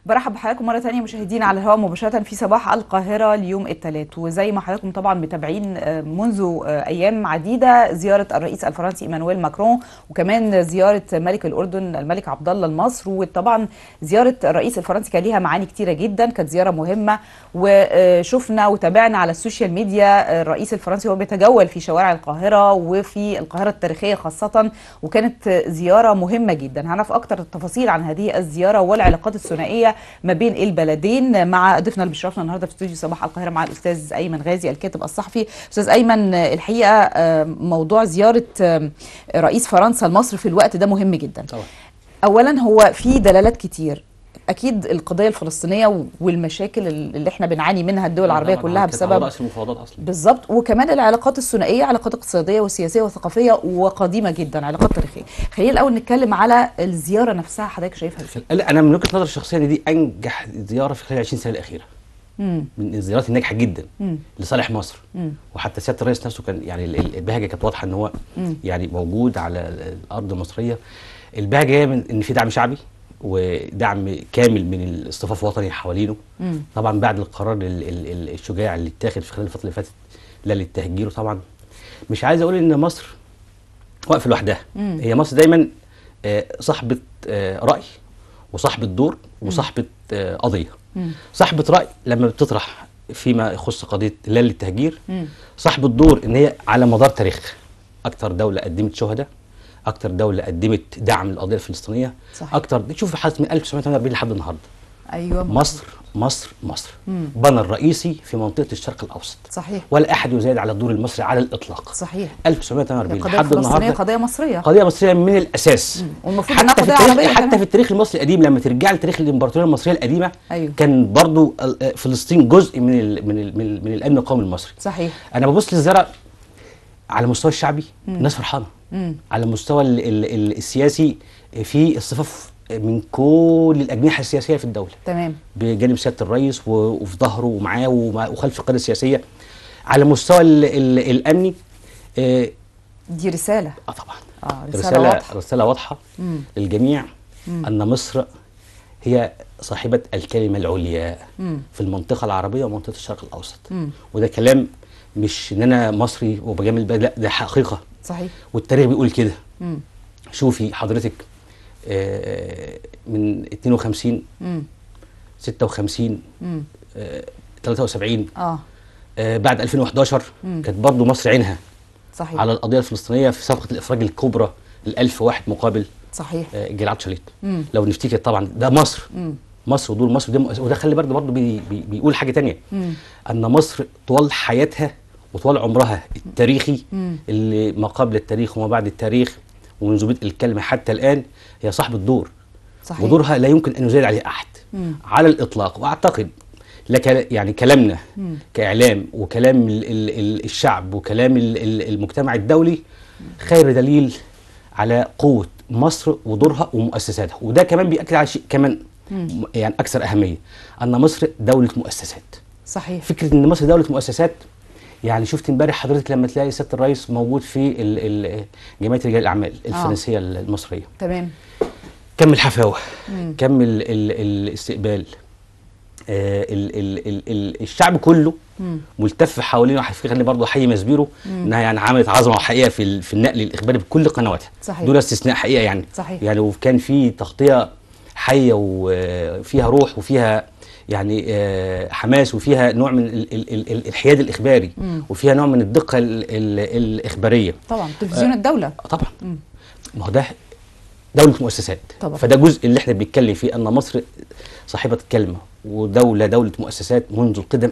برحب بحضراتكم مرة تانية مشاهدينا على الهواء مباشرة في صباح القاهرة اليوم الثلاث. وزي ما حضراتكم طبعا متابعين منذ أيام عديدة زيارة الرئيس الفرنسي إيمانويل ماكرون، وكمان زيارة ملك الأردن الملك عبد الله لمصر. وطبعا زيارة الرئيس الفرنسي كان ليها معاني كتيرة جدا، كانت زيارة مهمة، وشفنا وتابعنا على السوشيال ميديا الرئيس الفرنسي وهو بيتجول في شوارع القاهرة وفي القاهرة التاريخية خاصة، وكانت زيارة مهمة جدا. هنعرف أكتر التفاصيل عن هذه الزيارة والعلاقات الثنائية ما بين البلدين مع ضيفنا اللي بيشرفنا النهارده في استوديو صباح القاهره، مع الاستاذ ايمن غازي الكاتب الصحفي. استاذ ايمن، الحقيقه موضوع زياره رئيس فرنسا لمصر في الوقت ده مهم جدا طبعا. اولا هو في دلالات كتير، اكيد القضيه الفلسطينيه والمشاكل اللي احنا بنعاني منها الدول العربيه كلها بسبب رأس المفاوضات اصلا بالظبط، وكمان العلاقات الثنائيه، علاقات اقتصاديه وسياسيه وثقافيه وقديمه جدا، علاقات تاريخيه. خلينا الاول نتكلم على الزياره نفسها، حضرتك شايفها ازاي؟ لا، انا من وجهه نظري الشخصيه ان دي انجح زياره في خلال 20 سنه الاخيره. من الزيارات الناجحه جدا لصالح مصر. وحتى سياده الرئيس نفسه كان يعني البهجه كانت واضحه ان هو يعني موجود على الارض المصريه. البهجه جايه من ان في دعم شعبي ودعم كامل من الاصطفاف الوطني حوالينه. طبعا بعد القرار الشجاع اللي اتاخد في خلال الفتره اللي فاتت لا للتهجير. طبعا مش عايز اقول ان مصر واقفه لوحدها، هي مصر دايما صاحبه راي وصاحبه دور وصاحبه قضيه. صاحبه راي لما بتطرح فيما يخص قضيه لا للتهجير، صاحبه دور ان هي على مدار تاريخ اكتر دوله قدمت شهداء، اكتر دوله قدمت دعم للقضيه الفلسطينيه، صحيح. اكتر تشوف حاله من 1948 لحد النهارده. ايوه مصر بنى الرئيسي في منطقه الشرق الاوسط، صحيح. ولا احد يزايد على الدور المصري على الاطلاق، صحيح. 1948 لحد النهارده قضيه مصريه، قضيه مصريه من الاساس. والمفروض انها قضيه عربيه حتى في التاريخ المصري القديم لما ترجع لتاريخ الامبراطوريه المصريه القديمه، أيوه. كان برضو فلسطين جزء من الامن القومي المصري، صحيح. انا ببص للزرع على المستوى الشعبي الناس فرحانه، على المستوى السياسي في الصفاف من كل الاجنحه السياسيه في الدوله، تمام، بجانب سياده الرئيس وفي ظهره ومعاه وخلف القياده السياسيه. على المستوى الامني دي رساله طبعا رساله واضحه للجميع ان مصر هي صاحبه الكلمه العليا في المنطقه العربيه ومنطقه الشرق الاوسط. وده كلام مش ان انا مصري وبجامل البلد، لا ده حقيقه، صحيح. والتاريخ بيقول كده. شوفي حضرتك من 52 56 73 بعد 2011 كانت برضه مصر عينها، صحيح. على القضيه الفلسطينيه في صفقه الافراج الكبرى ال1000 واحد مقابل، صحيح، جلعاد شاليت. لو نفتكر طبعا ده مصر ودور مصر وده خلي برضه بيقول حاجه ثانيه، ان مصر طوال حياتها وطوال عمرها التاريخي اللي ما قبل التاريخ وما بعد التاريخ ومنذ بدء الكلمه حتى الان هي صاحبه دور، صحيح. ودورها لا يمكن ان يزايد عليه احد على الاطلاق. واعتقد لك يعني كلامنا كاعلام وكلام الشعب وكلام المجتمع الدولي خير دليل على قوه مصر ودورها ومؤسساتها. وده كمان بيأكد على شيء كمان يعني اكثر اهميه، ان مصر دوله مؤسسات، صحيح. فكره ان مصر دوله مؤسسات، يعني شفت امبارح حضرتك لما تلاقي سياده الرئيس موجود في جمعيه رجال الاعمال الفرنسيه المصريه، تمام، كم الحفاوه، كم الاستقبال، الشعب كله ملتف حوالينه. خليني برضه احيي مسبيرو انها يعني عملت عظمه حقيقه في النقل الاخباري بكل قنواتها، صحيح. دون استثناء حقيقه يعني، صحيح. يعني وكان في تغطيه حيه وفيها روح وفيها يعني حماس وفيها نوع من الحياد الاخباري وفيها نوع من الدقه الاخباريه. طبعا تلفزيون الدوله طبعا، ما هو ده دوله مؤسسات طبعا. فده جزء اللي احنا بنتكلم فيه، ان مصر صاحبه الكلمه ودوله مؤسسات منذ القدم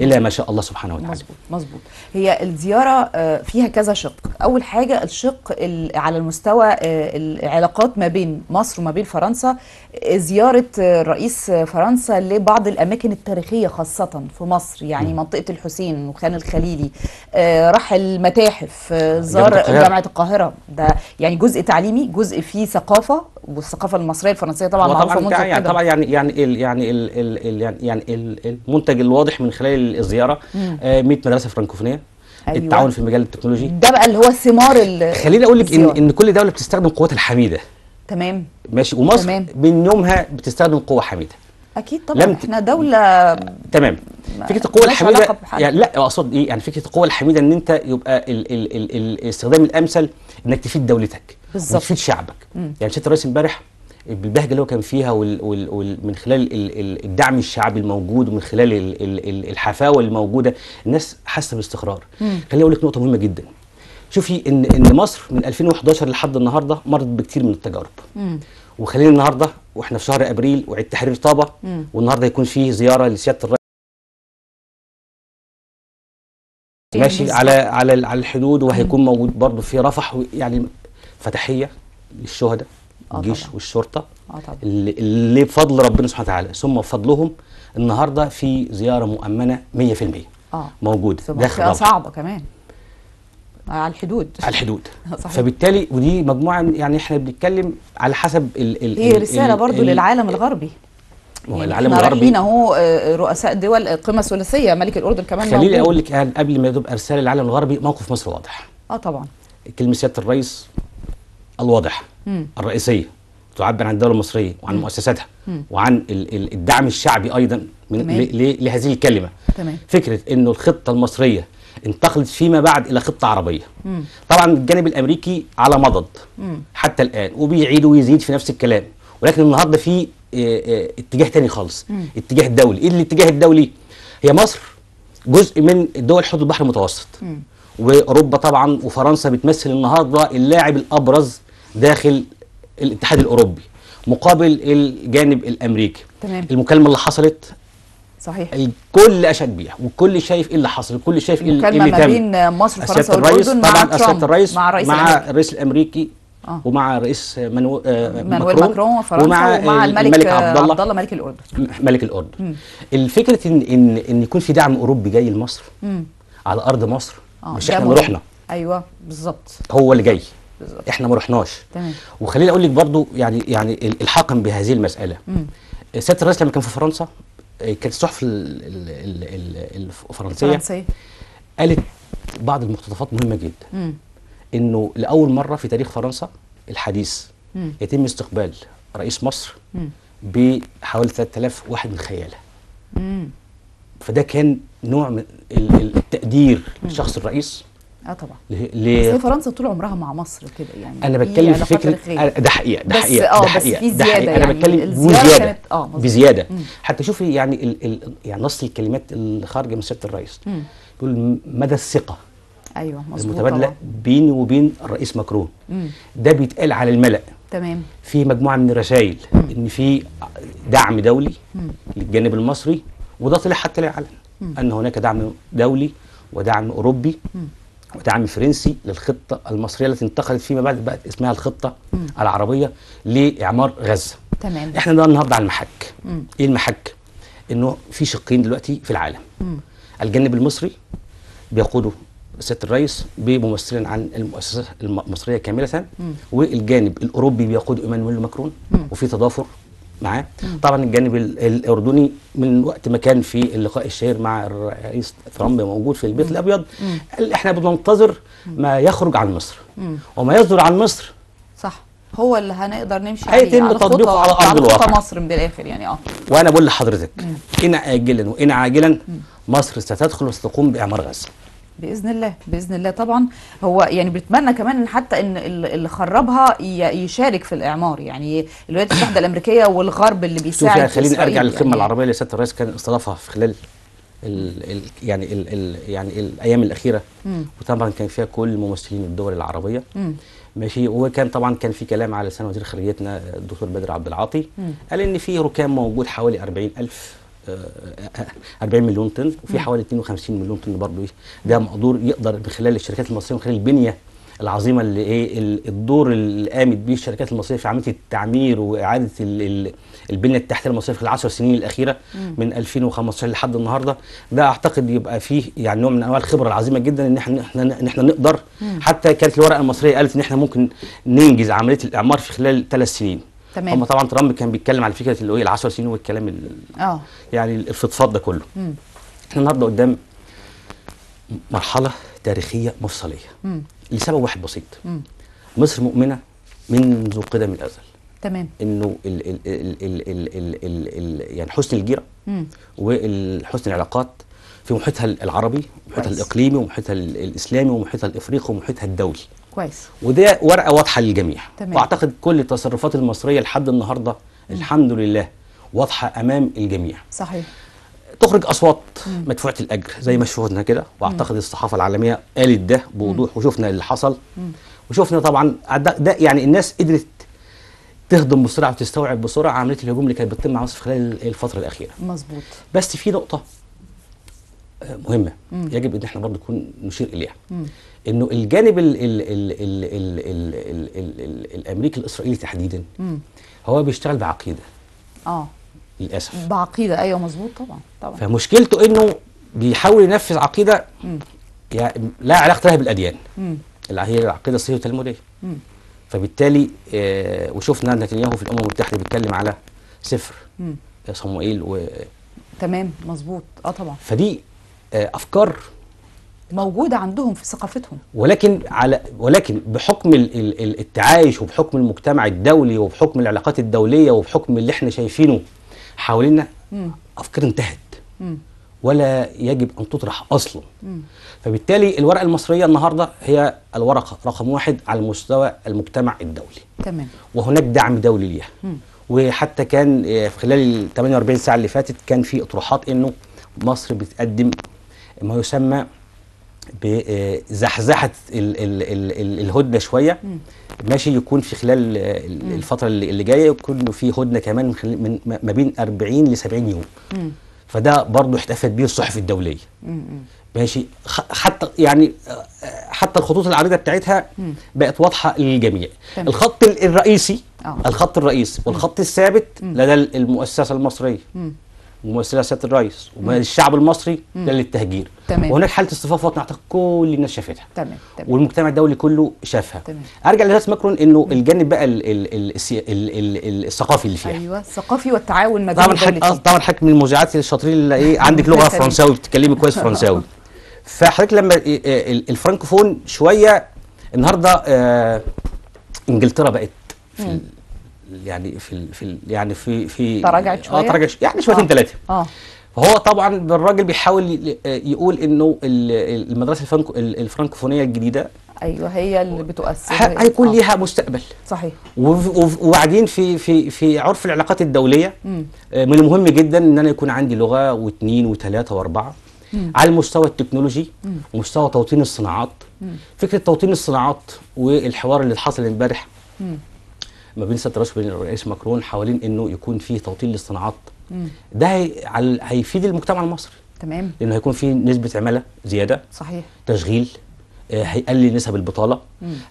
إلا ما شاء الله سبحانه وتعالى. مظبوط. هي الزيارة فيها كذا شق. أول حاجة الشق على المستوى العلاقات ما بين مصر وما بين فرنسا، زيارة رئيس فرنسا لبعض الأماكن التاريخية خاصة في مصر، يعني منطقة الحسين وخان الخليلي، راح المتاحف، زار جامعة القاهرة. ده يعني جزء تعليمي، جزء فيه ثقافة، والثقافة المصرية الفرنسية طبعا معروفة منذ يعني طبعا يعني المنتج الواضح من خلال الزياره 100 مدرسه فرنكوفونيه، أيوة. التعاون في مجال التكنولوجي، ده بقى اللي هو ثمار خليني اقول لك ان كل دوله بتستخدم قوتها الحميده، تمام، ماشي، ومصر تمام. من يومها بتستخدم قوه حميده، اكيد طبعا احنا دوله تمام. فكره القوه الحميده يعني لا اقصد ايه، يعني فكره القوه الحميده ان انت يبقى الاستخدام الامثل انك تفيد دولتك وتفيد شعبك. يعني سياده الرئيس امبارح بالبهجه اللي هو كان فيها من خلال الدعم الشعبي الموجود ومن خلال الحفاوه الموجوده، الناس حاسه باستقرار. خليني اقول لك نقطه مهمه جدا. شوفي ان مصر من 2011 لحد النهارده مرت بكتير من التجارب. وخلينا النهارده واحنا في شهر ابريل وعيد تحرير طابه، والنهارده يكون فيه زياره لسياده الرئيس ماشي على الحدود، وهيكون موجود برضه في رفح، يعني فتحيه للشهداء الجيش والشرطه اللي بفضل ربنا سبحانه وتعالى ثم بفضلهم النهارده في زياره مؤمنه 100% موجوده داخل صعبه كمان على الحدود صحيح. فبالتالي ودي مجموعه، يعني احنا بنتكلم على حسب هي رساله برضو للعالم الغربي. يعني العالم الغربي رايحين اهو رؤساء دول قمه ثلاثيه، ملك الاردن كمان موجود. خليني اقول لك يعني قبل ما تبقى رساله للعالم الغربي، موقف مصر واضح. طبعا كلمه سياده الرئيس الواضحه الرئيسيه تعبر عن الدوله المصريه وعن مؤسساتها وعن الدعم الشعبي ايضا لهذه الكلمه. تمام. فكره انه الخطه المصريه انتقلت فيما بعد الى خطه عربيه. طبعا الجانب الامريكي على مضض حتى الان وبيعيد ويزيد في نفس الكلام، ولكن النهارده في اتجاه تاني خالص، اتجاه دولي. ايه الاتجاه الدولي؟ هي مصر جزء من دول حوض البحر المتوسط، واوروبا طبعا وفرنسا بتمثل النهارده اللاعب الابرز داخل الاتحاد الاوروبي مقابل الجانب الامريكي. تمام. المكالمه اللي حصلت صحيح الكل اشاد بيها والكل شايف ايه اللي حصل، الكل شايف ايه اللي تم. المكالمه ما بين مصر وفرنسا والاردن مع سياده الرئيس مع الرئيس الامريكي ومع الرئيس مانويل ماكرون وفرنسا ومع الملك عبد الله ملك الاردن. الفكره ان يكون في دعم اوروبي جاي لمصر على ارض مصر، مش احنا اللي رحنا. ايوه بالظبط، هو اللي جاي بالزبط. احنا ما رحناش. تمام. وخليني اقول لك برضو يعني الحاقا بهذه المساله، سياده الرئيس لما كان في فرنسا كانت الصحف الفرنسيه قالت بعض المقتطفات مهمه جدا. انه لاول مره في تاريخ فرنسا الحديث يتم استقبال رئيس مصر بحوالي 3000 واحد من خياله. فده كان نوع من التقدير لشخص الرئيس. طبعا بس فرنسا طول عمرها مع مصر كده، يعني انا بتكلم في فكره ده حقيقه ده حقيقه بس في زياده، يعني انا بتكلم بزياده بزياده. حتى شوفي يعني يعني نص الكلمات اللي خارجه من سياده الرئيس بيقول مدى الثقه ايوه مظبوط المتبادله بيني وبين الرئيس ماكرون. ده بيتقال على الملأ. تمام. في مجموعه من الرسائل ان في دعم دولي للجانب المصري، وده طلع حتى للعلن ان هناك دعم دولي ودعم اوروبي ودعم فرنسي للخطه المصريه التي انتقلت فيما بعد بقت اسمها الخطه العربيه لاعمار غزه. تمام. احنا ده النهارده على المحك. ايه المحك؟ انه في شقين دلوقتي في العالم. الجانب المصري بيقوده سياده الرئيس بممثلين عن المؤسسات المصريه كامله، والجانب الاوروبي بيقوده ايمانويل ماكرون وفي تضافر معاه. طبعا الجانب الاردني من وقت ما كان في اللقاء الشهير مع الرئيس ترامب موجود في البيت الابيض قال احنا بننتظر ما يخرج عن مصر وما يصدر عن مصر صح هو اللي هنقدر نمشي عليه هيتم تطبيقه على ارض الواقع. مصر بالاخر يعني وانا بقول لحضرتك ان اجلا وان عاجلا مصر ستدخل وستقوم باعمار غزه باذن الله باذن الله. طبعا هو يعني بيتمنى كمان ان حتى ان اللي خربها يشارك في الاعمار، يعني الولايات المتحده الامريكيه والغرب اللي بيساعد. خليني ارجع للقمه العربيه اللي سياده الرئيس كان استضافها في خلال يعني الايام الاخيره، وطبعا كان فيها كل ممثلين الدول العربيه. ماشي. وكان طبعا كان في كلام على لسان وزير خارجيتنا الدكتور بدر عبد العاطي، قال ان في ركام موجود حوالي 40 مليون طن، وفي حوالي 52 مليون طن برضه. ده مقدور يقدر من خلال الشركات المصريه، من خلال البنيه العظيمه اللي الدور اللي قامت بيه الشركات المصريه في عمليه التعمير واعاده البنيه التحتيه المصريه في ال10 سنين الاخيره من 2015 لحد النهارده. ده اعتقد يبقى فيه يعني نوع من انواع الخبره العظيمه جدا ان احنا نقدر. حتى كانت الورقه المصريه قالت ان احنا ممكن ننجز عمليه الاعمار في خلال 3 سنين. تمام. هم طبعا ترامب كان بيتكلم على فكره اللي هي ال10 سنين والكلام يعني الفضفاض ده كله. احنا النهارده قدام مرحله تاريخيه مفصليه لسبب واحد بسيط. مصر مؤمنه منذ قدم الازل تمام. انه يعني حسن الجيره وحسن العلاقات في محيطها العربي، محيطها الاقليمي، ومحيطها الاسلامي، ومحيطها الافريقي، ومحيطها الدولي. كويس. وده ورقه واضحه للجميع. تمام. واعتقد كل التصرفات المصريه لحد النهارده الحمد لله واضحه امام الجميع. صحيح. تخرج اصوات مدفوعه الاجر زي ما شفنا كده، واعتقد الصحافه العالميه قالت ده بوضوح، وشفنا اللي حصل، وشفنا طبعا ده يعني الناس قدرت تهضم بسرعه وتستوعب بسرعه عمليه الهجوم اللي كانت بتتم على مصر خلال الفتره الاخيره. مظبوط. بس في نقطه مهمه يجب ان احنا برضه نكون نشير اليها، انه الجانب الامريكي الاسرائيلي تحديدا هو بيشتغل بعقيده. للاسف بعقيده، ايوه مظبوط طبعا طبعا. فمشكلته انه بيحاول ينفذ عقيده يعني لا علاقه لها بالاديان، اللي هي العقيده الصهيونيه التلموديه. فبالتالي وشفنا نتنياهو في الامم المتحده بيتكلم على سفر صموئيل تمام مظبوط. طبعا. فدي افكار موجوده عندهم في ثقافتهم، ولكن بحكم التعايش، وبحكم المجتمع الدولي، وبحكم العلاقات الدوليه، وبحكم اللي احنا شايفينه حوالينا، افكار انتهت ولا يجب ان تطرح اصلا. فبالتالي الورقه المصريه النهارده هي الورقه رقم 1 على مستوى المجتمع الدولي. تمام. وهناك دعم دولي ليها. وحتى كان في خلال ال 48 ساعه اللي فاتت كان في اطروحات انه مصر بتقدم ما يسمى بزحزحه الهدنه شويه. ماشي، يكون في خلال الفتره اللي جايه يكون في هدنه كمان من ما بين 40 ل 70 يوم. فده برضه احتفت به الصحف الدوليه. ماشي، حتى الخطوط العريضه بتاعتها بقت واضحه للجميع. الخط الرئيسي والخط الثابت لدى المؤسسه المصريه ومؤسسات الرئيس والشعب المصري ده للتهجير. وهناك حاله اصطفاف وطني اعتقد كل الناس شافتها. تمام. والمجتمع الدولي كله شافها. ارجع لرئيس ماكرون انه الجانب بقى الثقافي اللي فيها. ايوه، الثقافي والتعاون ما بين الدولتين. طبعا حضرتك من المذيعات الشاطرين اللي عندك لغه فرنساوي، بتتكلمي كويس فرنساوي. فحضرتك لما الفرنكوفون شويه النهارده انجلترا بقت في تراجعت شويه، يعني شويتين ثلاثه. فهو طبعا الراجل بيحاول يقول انه المدرسه الفرنكوفونيه الجديده ايوه هي اللي بتؤثر، هيكون ليها مستقبل. صحيح. وبعدين في عرف العلاقات الدوليه من المهم جدا ان انا يكون عندي لغه واثنين وثلاثه واربعه على المستوى التكنولوجي ومستوى توطين الصناعات. فكره توطين الصناعات والحوار اللي حصل امبارح ما بين سياده الرئيس وبين الرئيس ماكرون حوالين انه يكون في توطين للصناعات، ده هيفيد المجتمع المصري. تمام. لانه هيكون في نسبه عماله زياده. صحيح. تشغيل، هيقلل نسب البطاله،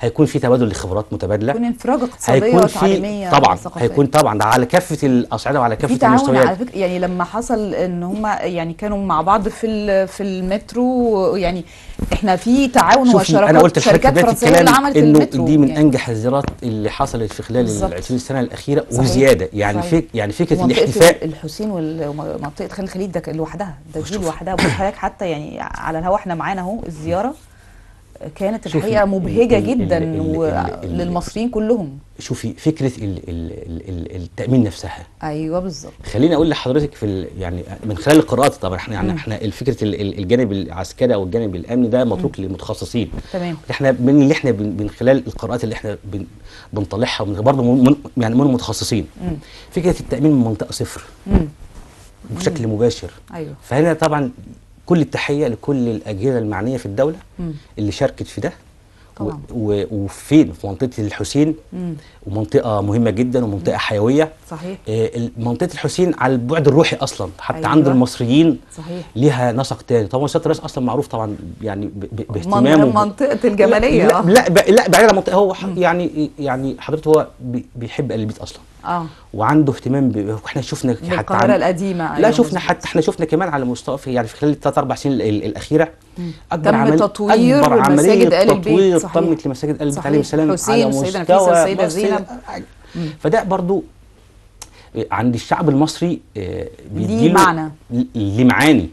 هيكون في تبادل لخبرات متبادله، هيكون انفراج اقتصاديه وتعليميه طبعا ثقافية. هيكون طبعا ده على كافه الاصعده وعلى كافه المستويات. في تعاون على فكره، يعني لما حصل ان هم يعني كانوا مع بعض في المترو، يعني احنا في تعاون وشراكات. انا قلت شركات فرنسيه اللي عملت المترو، دي من انجح الزيارات اللي حصلت في خلال ال 20 سنه الاخيره. صحيح. وزياده يعني فكره الاحتفاء الحسين ومنطقه خان الخليل ده لوحدها، دي لوحدها. بص حضرتك حتى يعني على الهوا احنا معانا اهو الزياره كانت الحقيقه مبهجه جدا للمصريين كلهم. شوفي فكره التامين نفسها. ايوه بالظبط. خليني اقول لحضرتك يعني من خلال القراءات طبعا احنا فكره الجانب العسكري او الجانب الامني ده متروك للمتخصصين. تمام. احنا من خلال القراءات اللي احنا بنطلعها برضه يعني من المتخصصين. فكره التامين من منطقه صفر بشكل مباشر. ايوه. فهنا طبعا كل التحيه لكل الاجهزه المعنيه في الدوله اللي شاركت في ده. وفين في منطقه الحسين، ومنطقه مهمه جدا ومنطقه حيويه. صحيح. منطقه الحسين على البعد الروحي اصلا حتى أيوة. عند المصريين. صحيح. ليها نسق تاني. طبعا سياده الرئيس اصلا معروف طبعا يعني باهتمامه منطقه الجماليه. لا بعيد عن المنطقه. هو يعني حضرته هو بيحب ال البيت اصلا. وعنده اهتمام احنا شفنا حتى القاهره القديمه. لا شفنا حتى احنا شفنا كمان على مستوى يعني في خلال 3-4 سنين الاخيره تم تطوير مساجد آل البيت. تمت لمساجد آل البيت عليه السلام على مستوى السيدة زينب. فده برضو عند الشعب المصري ليه معنى، ليه معاني.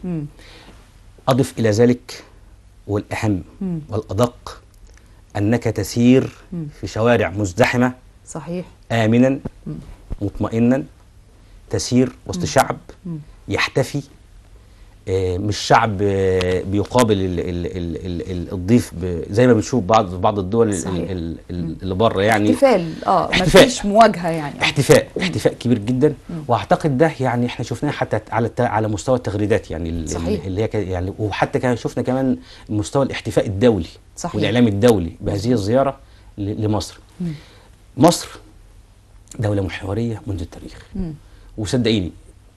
اضف الى ذلك والاهم والادق انك تسير في شوارع مزدحمه. صحيح. امنا مطمئنا تسير وسط شعب يحتفي، مش شعب بيقابل الضيف زي ما بنشوف بعض الدول اللي بره، يعني احتفال مفيش مواجهه، يعني احتفاء كبير جدا. واعتقد ده يعني احنا شفناه حتى على مستوى التغريدات، يعني اللي هي يعني، وحتى كان شفنا كمان مستوى الاحتفاء الدولي والاعلام الدولي بهذه الزياره لمصر. مصر دوله محوريه منذ التاريخ، وصدقيني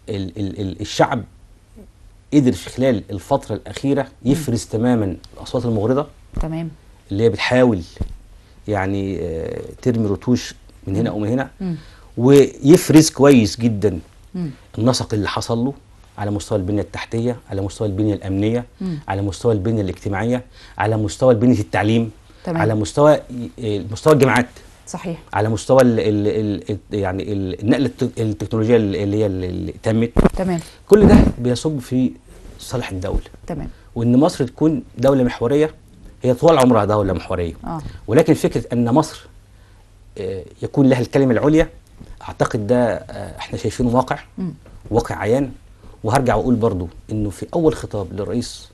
الشعب قدر في خلال الفترة الأخيرة يفرز تماما الأصوات المغرضة، تمام، اللي هي بتحاول يعني ترمي رتوش من هنا أو من هنا، ويفرز كويس جدا النسق اللي حصل له على مستوى البنية التحتية، على مستوى البنية الأمنية، على مستوى البنية الاجتماعية، على مستوى بنية التعليم، تمام، على مستوى الجامعات، صحيح، على مستوى يعني النقله التكنولوجيه اللي تمت، تمام، كل ده بيصب في صالح الدوله، تمام، وان مصر تكون دوله محوريه. هي طول عمرها دوله محوريه، ولكن فكره ان مصر يكون لها الكلمه العليا، اعتقد ده احنا شايفينه واقع عيان. وهرجع واقول برضو انه في اول خطاب للرئيس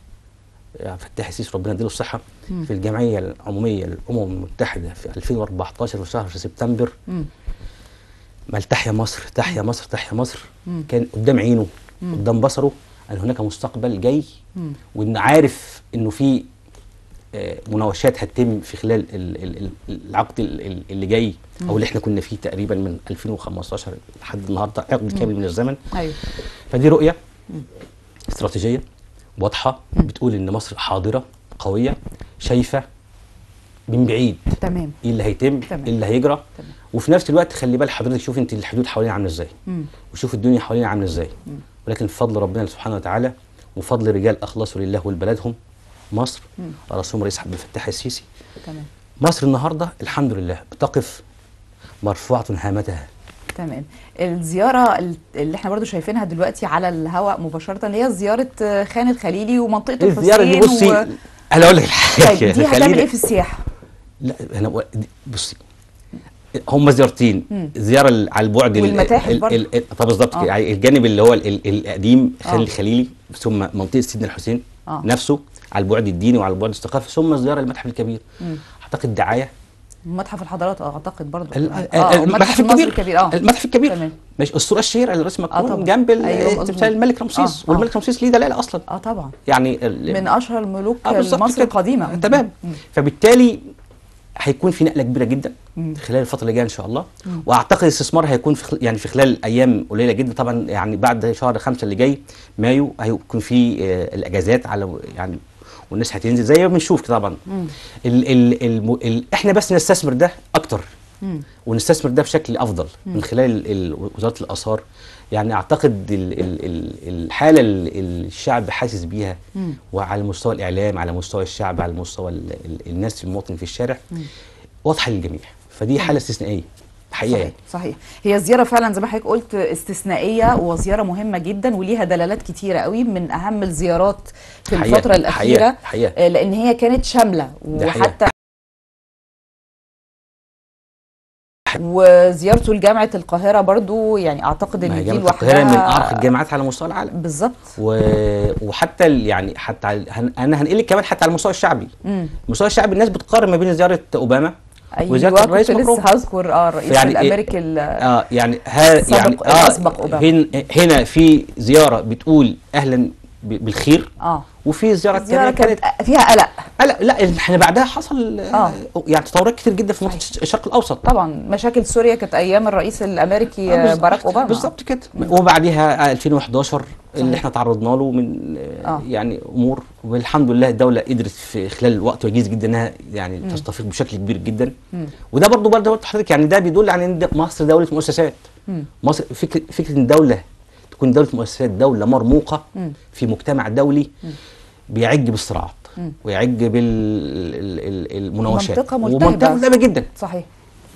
فتح السيسي ربنا يديله الصحه في الجمعيه العموميه للامم المتحده في 2014 في شهر سبتمبر، ما تحيا مصر تحيا مصر تحيا مصر، كان قدام عينه قدام بصره ان هناك مستقبل جاي، وان عارف انه في مناوشات هتتم في خلال العقد اللي جاي، او اللي احنا كنا فيه تقريبا من 2015 لحد النهارده، عقد كامل من الزمن. ايوه، فدي رؤيه استراتيجيه واضحه بتقول ان مصر حاضره قويه، شايفه من بعيد، تمام، ايه اللي هيتم، ايه اللي هيجرى، تمام. وفي نفس الوقت خلي بال حضرتك، شوف انت الحدود حوالينا عامله ازاي، وشوف الدنيا حوالينا عامله ازاي، ولكن بفضل ربنا سبحانه وتعالى وفضل رجال اخلصوا لله ولبلدهم مصر، رئيسهم رئيس عبد الفتاح السيسي، تمام. مصر النهارده الحمد لله بتقف مرفوعه هامتها. تمام. الزياره اللي احنا برضو شايفينها دلوقتي على الهواء مباشره اللي هي زياره خان الخليلي ومنطقه الحسين، الزياره اللي بصي انا اقول لك طيب دي هتعمل ايه في السياحه؟ لا انا بصي، هم زيارتين، زياره على البعد والمتاحف برضه طب بالظبط كده، يعني الجانب اللي هو القديم خان الخليلي، ثم منطقه سيدنا الحسين نفسه على البعد الديني وعلى البعد الثقافي، ثم زياره المتحف الكبير. اعتقد دعايه متحف الحضارات اعتقد برضه المتحف الكبير المتحف الكبير ماشي. الصوره الشهيره اللي رسم مكتوب جنب تمثال الملك رمسيس، والملك رمسيس ليه دلاله اصلا طبعا، يعني من اشهر الملوك مصر القديمه، تمام. فبالتالي هيكون في نقله كبيره جدا خلال الفتره اللي جايه ان شاء الله، واعتقد الاستثمار هيكون يعني في خلال ايام قليله جدا طبعا، يعني بعد شهر 5 اللي جاي مايو هيكون في الاجازات على يعني، والناس هتنزل زي ما بنشوف طبعا. احنا بس نستثمر ده اكتر، ونستثمر ده بشكل افضل من خلال وزاره الاثار. يعني اعتقد الحاله اللي الشعب حاسس بيها، وعلى مستوى الاعلام، على مستوى الشعب، على مستوى الناس المواطن في الشارع، واضحه للجميع. فدي حاله استثنائيه حقيقه. صحيح صحيح. هي زياره فعلا زي ما حضرتك قلت استثنائيه، وزياره مهمه جدا وليها دلالات كتيره قوي، من اهم الزيارات في الفتره الاخيره، حقيقة. لان هي كانت شامله، وحتى وزيارته لجامعه القاهره برضو، يعني اعتقد ان دي لوحدها من اعرق الجامعات على مستوى العالم بالظبط. وحتى يعني حتى انا هنقلك كمان حتى على المستوى الشعبي. المستوى الشعبي الناس بتقارن ما بين زياره اوباما وزياره الرئيس ماكرون. لسه هذكر الرئيس يعني الامريكي يعني الاسبق اوباما. هنا في زياره بتقول اهلا بالخير، وفي زياره ثانيه كانت فيها قلق. لا احنا بعدها حصل يعني تطورات كتير جدا في منطقه الشرق الاوسط. طبعا مشاكل سوريا كانت ايام الرئيس الامريكي باراك اوباما بالظبط كده. وبعديها 2011 اللي احنا تعرضنا له من يعني امور، والحمد لله الدوله قدرت في خلال وقت وجيز جدا انها يعني تستفيق بشكل كبير جدا. وده برضه حضرتك يعني ده بيدل على ان مصر دوله مؤسسات. مصر فكره ان الدوله تكون دوله مؤسسات، دوله مرموقه في مجتمع دولي بيعج بالصراعات ويعج بالمناوشات، ومنطقه ملتهبه جدا. صحيح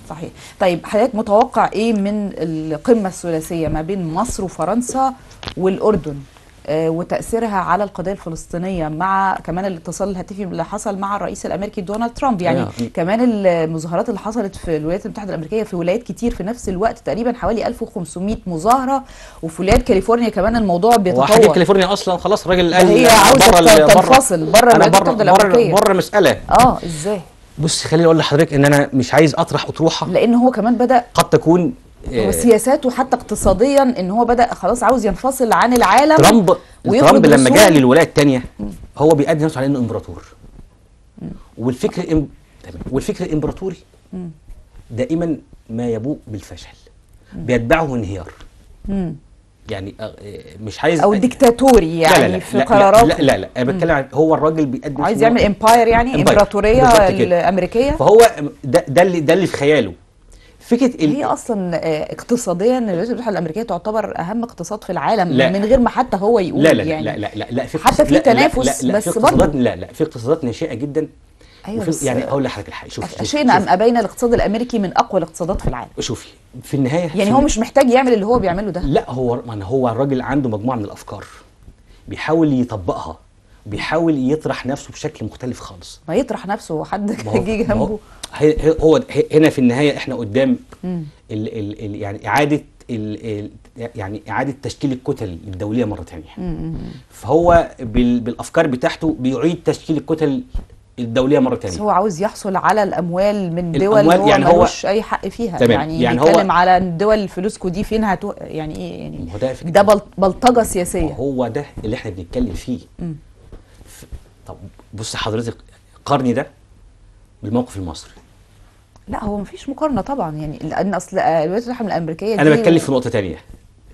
صحيح. طيب حضرتك متوقع ايه من القمه الثلاثيه ما بين مصر وفرنسا والاردن؟ وتاثيرها على القضيه الفلسطينيه، مع كمان الاتصال الهاتفي اللي حصل مع الرئيس الامريكي دونالد ترامب. يعني كمان المظاهرات اللي حصلت في الولايات المتحده الامريكيه في ولايات كتير في نفس الوقت، تقريبا حوالي 1500 مظاهره، وفي ولايه كاليفورنيا كمان الموضوع بيتطور. وحاجه كاليفورنيا اصلا خلاص الراجل قال هي عاوزه تنفصل بره الولايات المتحده الامريكيه. بره مساله. ازاي؟ بص خليني اقول لحضرتك ان انا مش عايز اطرح اطروحه، لان هو كمان بدا قد تكون وسياساته حتى اقتصاديا ان هو بدا خلاص عاوز ينفصل عن العالم. ترامب لما جاء للولايات الثانيه هو بيقدم نفسه على انه امبراطور، والفكر الامبراطوري دائما ما يبوء بالفشل، بيتبعه انهيار. يعني مش عايز او ديكتاتوري يعني لا في قراراته. لا انا بتكلم هو الراجل بيقدم عايز يعمل امباير، يعني امبراطوريه الامريكيه. فهو ده اللي في خياله. فكره هي اصلا اقتصاديا الولايات المتحده الامريكيه تعتبر اهم اقتصاد في العالم، لا من غير ما حتى هو يقول. لا لا يعني لا حتى في تنافس، بس برضه لا في اقتصادات ناشئه جدا. ايوه يعني اقول لحضرتك الحقيقه، شوفي شئنا ام ابينا الاقتصاد الامريكي من اقوى الاقتصادات في العالم. شوفي في النهايه يعني هو مش محتاج يعمل اللي هو بيعمله ده. لا هو الراجل عنده مجموعه من الافكار بيحاول يطبقها، بيحاول يطرح نفسه بشكل مختلف خالص. ما يطرح نفسه حد جه جنبه. هو هنا في النهايه احنا قدام يعني اعاده تشكيل الكتل الدوليه مره ثانيه. فهو بالافكار بتاعته بيعيد تشكيل الكتل الدوليه مره ثانيه. بس هو عاوز يحصل على الاموال من دول هو يعني ملوش اي حق فيها. يعني بيتكلم على الدول الفلوسكو دي فين يعني ايه يعني ده بلطجه سياسيه. هو ده اللي احنا بنتكلم فيه. طب بص حضرتك قارني ده بالموقف المصري. لا هو مفيش مقارنه طبعا، يعني لان اصل الولايات المتحده الامريكيه دي انا بتكلم في نقطه ثانيه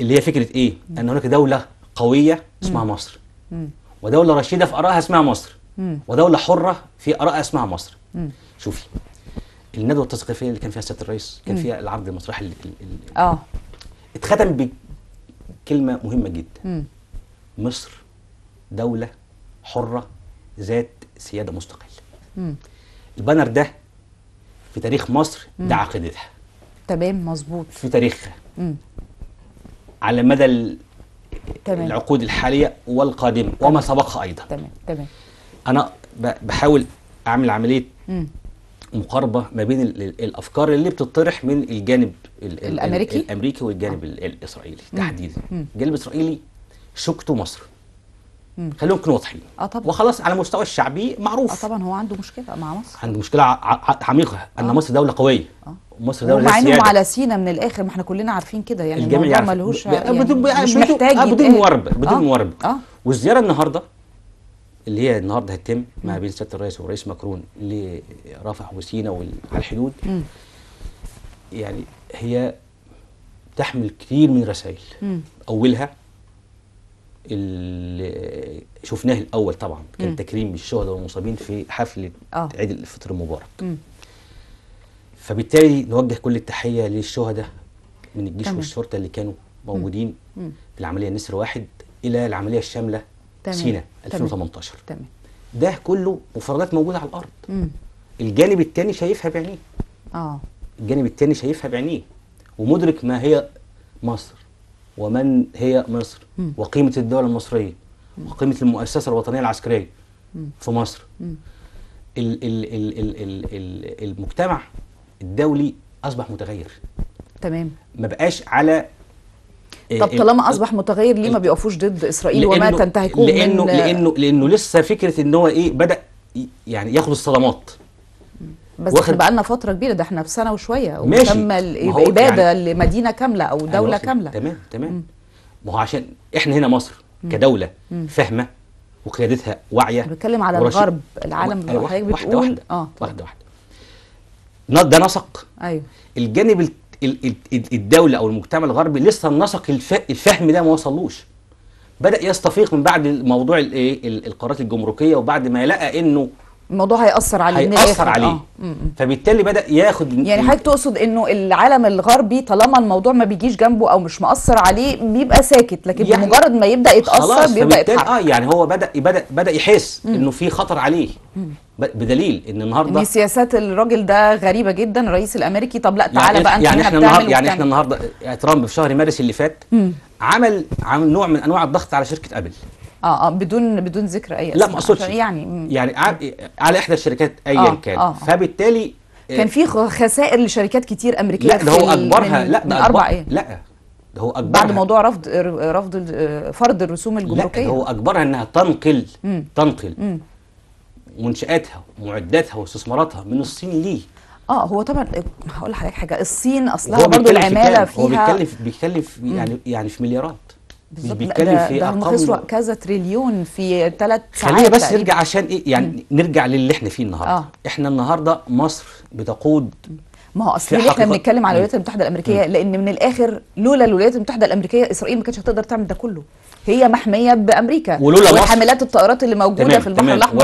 اللي هي فكره ايه؟ ان هناك دوله قويه اسمها مصر، ودوله رشيده في ارائها اسمها مصر، ودوله حره في ارائها اسمها مصر. شوفي الندوه التثقيفيه اللي كان فيها سياده الرئيس كان فيها العرض المسرحي اللي اتختم بكلمه مهمه جدا. مصر دوله حره ذات سياده مستقله. البانر ده في تاريخ مصر ده عقيدتها. تمام مظبوط. في تاريخها على مدى العقود الحاليه والقادمه وما سبقها ايضا. تمام. انا بحاول اعمل عمليه مقاربه ما بين الافكار اللي بتطرح من الجانب الامريكي والجانب الاسرائيلي تحديدا. الجانب الاسرائيلي شكته مصر. خلينا نكون واضحين. طبعا. وخلاص على المستوى الشعبي معروف. طبعا هو عنده مشكله مع مصر. عنده مشكله عميقه ان مصر دوله قويه. مصر دوله مع انهم على سينا من الاخر، ما احنا كلنا عارفين كده. يعني الموضوع ملهوش مش محتاج بدون مواربه. والزياره النهارده اللي هي النهارده هتتم ما بين سياده الرئيس والرئيس ماكرون لرفح وسينا على الحدود. يعني هي تحمل كثير من رسائل. اولها اللي شفناه الاول طبعا كان تكريم الشهداء والمصابين في حفله عيد الفطر المبارك. فبالتالي نوجه كل التحيه للشهداء من الجيش والشرطه اللي كانوا موجودين في العمليه نسر واحد الى العمليه الشامله سينا 2018. ده كله مفردات موجوده على الارض. الجانب الثاني شايفها بعينيه. الجانب الثاني شايفها بعينيه ومدرك ما هي مصر ومن هي مصر وقيمه الدوله المصريه وقيمه المؤسسه الوطنيه العسكريه في مصر. المجتمع الدولي اصبح متغير. تمام. ما بقاش على طب طالما اصبح متغير ليه ما بيقفوش ضد اسرائيل وما تنتهكوه؟ لانه لسه فكره ان هو بدا يعني ياخد الصدمات. بس احنا بقى لنا فتره كبيره، ده احنا في سنه وشويه وتم الاباده يعني لمدينه كامله او دوله كامله. تمام. ما هو عشان احنا هنا مصر كدوله فاهمه وقيادتها واعيه. بنتكلم على الغرب، العالم حضرتك بتقول واحده ده نسق. ايوه. الجانب الدوله او المجتمع الغربي لسه النسق الفهم ده ما وصلوش. بدا يستفيق من بعد موضوع القرارات الجمركيه، وبعد ما لقى انه الموضوع هيأثر عليه فبالتالي بدأ ياخد. يعني حضرتك تقصد انه العالم الغربي طالما الموضوع ما بيجيش جنبه او مش مؤثر عليه بيبقى ساكت، لكن يعني بمجرد ما يبدأ يتأثر بيبدأ يتحرك. يعني هو بدأ يحس انه في خطر عليه، بدليل ان النهارده ان سياسات الراجل ده غريبة جدا الرئيس الامريكي. طب لا تعالى بقى انت يعني احنا النهارده ترامب في شهر مارس اللي فات عمل نوع من انواع الضغط على شركه ابل. بدون ذكر اي اسم. لا ما اقصدش يعني على احدى الشركات ايا كان. فبالتالي كان في خسائر لشركات كتير امريكيه. لا ده هو اجبرها. لا ده لا ده هو اجبرها بعد موضوع رفض فرض الرسوم الجمركيه. لا ده هو اجبرها انها تنقل منشاتها ومعداتها واستثماراتها من الصين ليه. هو طبعا هقول لحضرتك حاجه، الصين اصلها برضه العماله فيها. هو بيتكلم يعني في مليارات. مش بيتكلم في ارقام. هم خسروا كذا تريليون في 3 ساعات. خلينا بس نرجع عشان ايه يعني نرجع للي احنا فيه النهارده. احنا النهارده مصر بتقود. ما هو اصل ليه احنا بنتكلم على الولايات المتحده الامريكيه؟ لان من الاخر لولا الولايات المتحده الامريكيه اسرائيل ما كانتش هتقدر تعمل ده كله. هي محميه بامريكا وحاملات الطائرات اللي موجوده في البحر الاحمر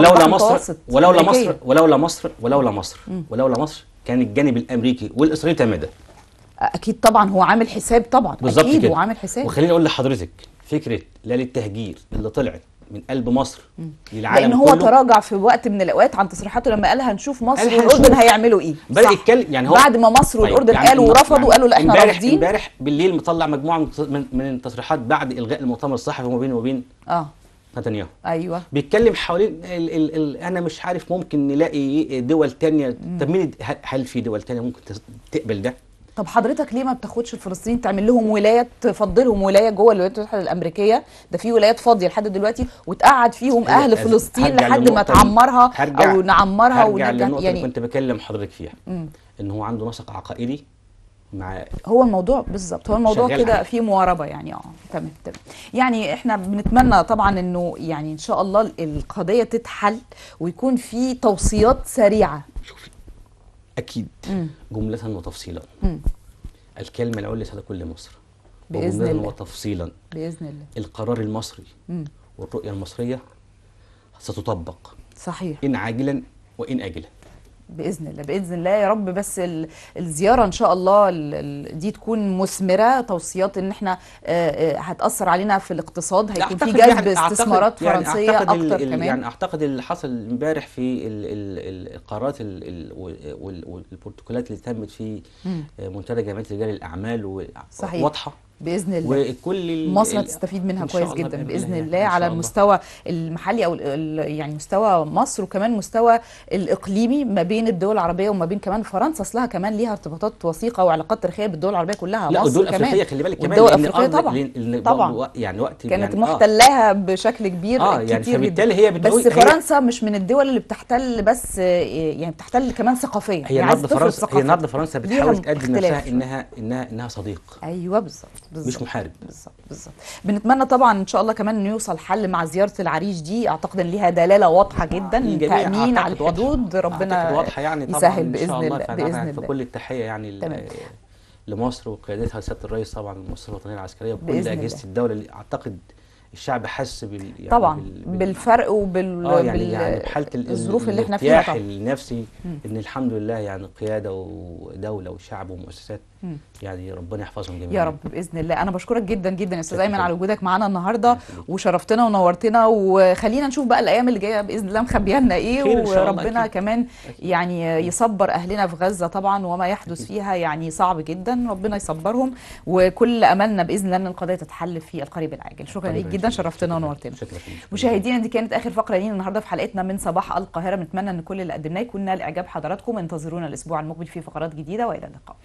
ولولا مصر ولولا مصر كان الجانب الامريكي والاسرائيلي تمادى. اكيد طبعا هو عامل حساب طبعا. اكيد هو عامل حساب. وخليني اقول لحضرتك فكره لا للتهجير اللي طلعت من قلب مصر للعالم لان هو كله تراجع في وقت من الاوقات عن تصريحاته لما قال هنشوف مصر والاردن هيعملوا ايه. بدا يتكلم يعني هو بعد ما مصر والاردن قالوا ورفضوا قالوا لا احنا رافضين. امبارح بالليل مطلع مجموعه من التصريحات بعد الغاء المؤتمر الصحفي وما بينه وبين نتنياهو. ايوه بيتكلم حوالين انا مش عارف ممكن نلاقي دول تانية. طب مين هل في دول تانية ممكن تقبل ده؟ طب حضرتك ليه ما بتاخدش الفلسطينيين تعمل لهم ولايه، تفضلهم ولايه جوه الولايات المتحده الامريكيه؟ ده في ولايات فاضيه لحد دلوقتي وتقعد فيهم اهل فلسطين لحد ما تعمرها او نعمرها ونرجع يعني كنت بكلم حضرتك فيها ان هو عنده نسق عقائدي مع هو الموضوع بالظبط. هو الموضوع كده فيه مواربه يعني. تمام يعني احنا بنتمنى طبعا انه يعني ان شاء الله القضيه تتحل ويكون في توصيات سريعه. أكيد جملة وتفصيلا الكلمة العليا على كل مصر بإذن الله وتفصيلا بإذن الله. القرار المصري والرؤية المصرية ستطبق صحيح إن عاجلا وإن آجلا باذن الله باذن الله يا رب. بس الزياره ان شاء الله دي تكون مثمره. توصيات ان احنا هتاثر علينا في الاقتصاد، هيكون في جذب استثمارات فرنسيه اكتر كمان. يعني اعتقد اللي حصل امبارح في القرارات والبروتوكولات اللي تمت في منتدى جمعيه رجال الاعمال واضحه باذن الله. وكل مصر هتستفيد منها كويس جدا باذن الله على المستوى المحلي او يعني مستوى مصر وكمان مستوى الاقليمي ما بين الدول العربيه وما بين كمان فرنسا. اصلها كمان ليها ارتباطات وثيقه وعلاقات تاريخيه بالدول العربيه كلها. لا مصر والدول كمان الافريقيه خلي بالك كمان والدول الافريقيه طبعا يعني وقت كانت محتلاها بشكل كبير يعني فبالتالي هي بس فرنسا مش من الدول اللي بتحتل بس يعني بتحتل كمان ثقافيا. هي النهارده فرنسا بتحاول تقدم نفسها انها صديق. ايوه بالظبط مش محارب. بالظبط. بنتمنى طبعا ان شاء الله كمان انه يوصل حل مع زياره العريش دي. اعتقد ان ليها دلاله واضحه جدا. تامين على الحدود ربنا واضحه يعني طبعا يسهل باذن الله باذن الله. فكل التحيه يعني لمصر وقيادتها سياده الرئيس طبعا المؤسسه الوطنيه العسكريه وكل اجهزه الدوله اللي اعتقد الشعب حس يعني طبعا بالفرق يعني بحاله الظروف اللي احنا فيها طبعا النفسي ان الحمد لله يعني قياده ودوله وشعب ومؤسسات يعني ربنا يحفظهم جميعا يا رب باذن الله. انا بشكرك جدا جدا يا استاذ ايمن على وجودك معانا النهارده وشرفتنا ونورتنا. وخلينا نشوف بقى الايام اللي جايه باذن الله مخبيه لنا ايه. وربنا كمان يعني يصبر اهلنا في غزه طبعا وما يحدث فيها يعني صعب جدا. ربنا يصبرهم وكل املنا باذن الله ان القضيه تتحل في القريب العاجل. شكرا ليك جدا شرفتنا ونورتنا. مشاهدينا دي كانت اخر فقره لينا النهارده في حلقتنا من صباح القاهره. بنتمنى ان كل اللي قدمناه يكون نال اعجاب حضراتكم. انتظرونا الاسبوع المقبل في فقرات جديده والى اللقاء.